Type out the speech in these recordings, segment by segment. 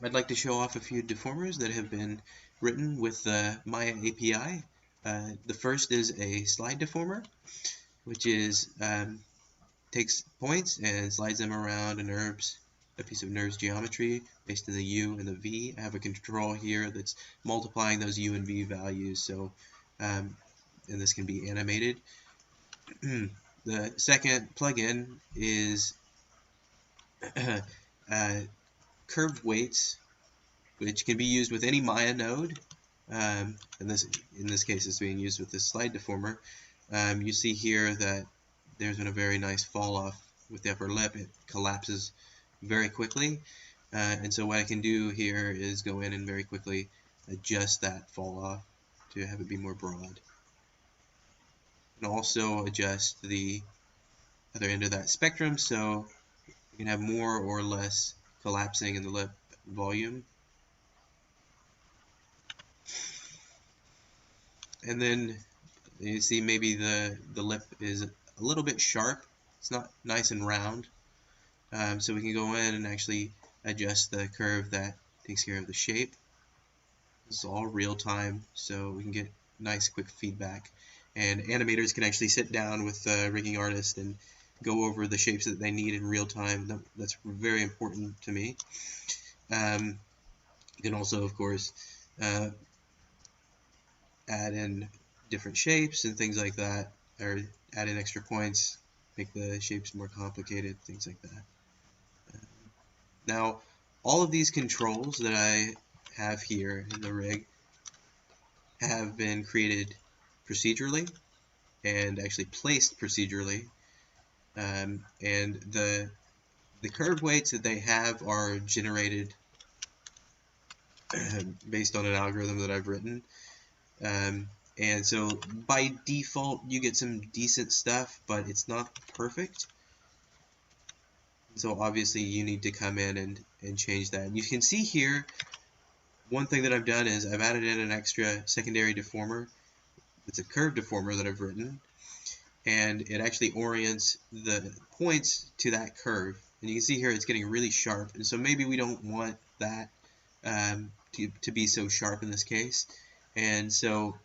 I'd like to show off a few deformers that have been written with the Maya API. The first is a slide deformer, which is takes points and slides them around a piece of NURBS geometry based in the U and the V. I have a control here that's multiplying those U and V values, so and this can be animated. The second plugin is curved weights, which can be used with any Maya node. And in this case, it's being used with this slide deformer. You see here that there's been a very nice fall off with the upper lip. It collapses very quickly. And so what I can do here is go in and very quickly adjust that fall off to have it be more broad. And also adjust the other end of that spectrum so you can have more or less collapsing in the lip volume. And then you see maybe the lip is a little bit sharp. It's not nice and round. So we can go in and actually adjust the curve that takes care of the shape. This is all real time, so we can get nice quick feedback. And animators can actually sit down with the rigging artist and go over the shapes that they need in real time. That's very important to me. You can also, of course, add in different shapes and things like that, or add in extra points, make the shapes more complicated, things like that. Now, all of these controls that I have here in the rig have been created procedurally and actually placed procedurally, and the curve weights that they have are generated based on an algorithm that I've written. And so by default you get some decent stuff, but it's not perfect. So obviously you need to come in and change that. And you can see here, one thing that I've done is I've added in an extra secondary deformer. It's a curve deformer that I've written, and it actually orients the points to that curve. And you can see here it's getting really sharp, and so maybe we don't want that to be so sharp in this case. And so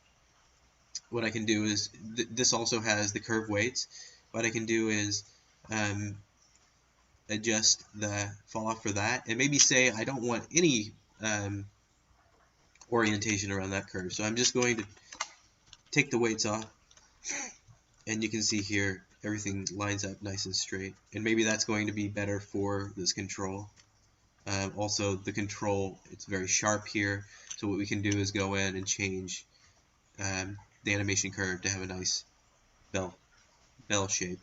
what I can do is, this also has the curve weights. What I can do is adjust the fall off for that, and maybe say I don't want any orientation around that curve. So I'm just going to take the weights off, and you can see here everything lines up nice and straight. And maybe that's going to be better for this control. Also, the control, it's very sharp here. So what we can do is go in and change the animation curve to have a nice bell shape,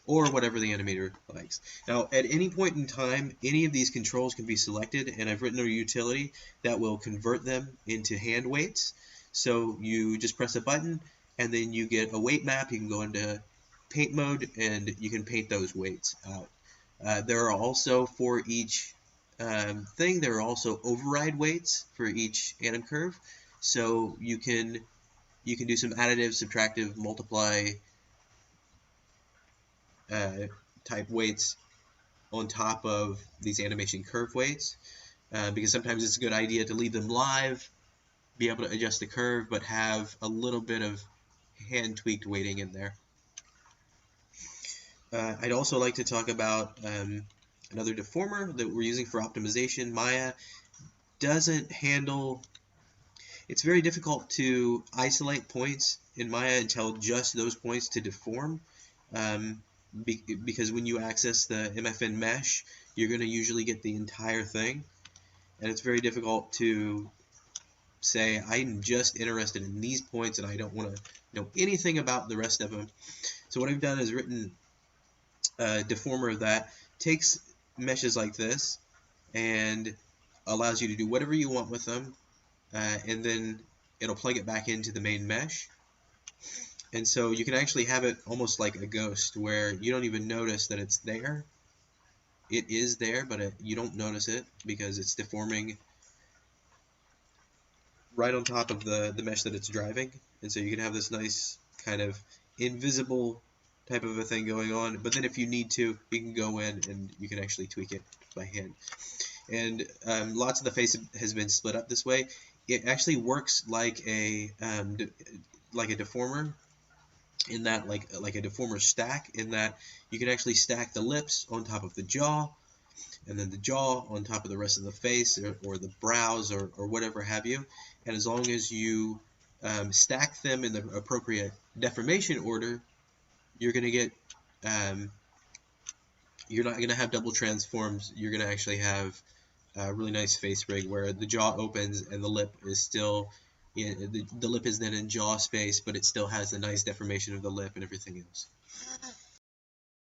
or whatever the animator likes. Now, at any point in time, any of these controls can be selected, and I've written a utility that will convert them into hand weights. So you just press a button, and then you get a weight map. You can go into paint mode, and you can paint those weights out. There are also, for each thing, there are also override weights for each anim curve. So you can do some additive, subtractive, multiply type weights on top of these animation curve weights, because sometimes it's a good idea to leave them live, be able to adjust the curve, but have a little bit of hand tweaked weighting in there. I'd also like to talk about another deformer that we're using for optimization. Maya doesn't handle, it's very difficult to isolate points in Maya and tell just those points to deform. Because when you access the MFN mesh, you're going to usually get the entire thing, and it's very difficult to say I'm just interested in these points and I don't want to know anything about the rest of them. So what I've done is written a deformer that takes meshes like this and allows you to do whatever you want with them, and then it'll plug it back into the main mesh. And so you can actually have it almost like a ghost, where you don't even notice that it's there. It is there, but you don't notice it because it's deforming right on top of the mesh that it's driving. And so you can have this nice kind of invisible type of a thing going on. But then if you need to, you can go in and you can actually tweak it by hand. and lots of the face has been split up this way. It actually works like a deformer, in that like a deformer stack, in that you can actually stack the lips on top of the jaw, and then the jaw on top of the rest of the face, or the brows, or whatever have you. And as long as you stack them in the appropriate deformation order, you're going to get you're not going to have double transforms. You're going to actually have a really nice face rig where the jaw opens and the lip is still, the lip is then in jaw space, but it still has the nice deformation of the lip and everything else.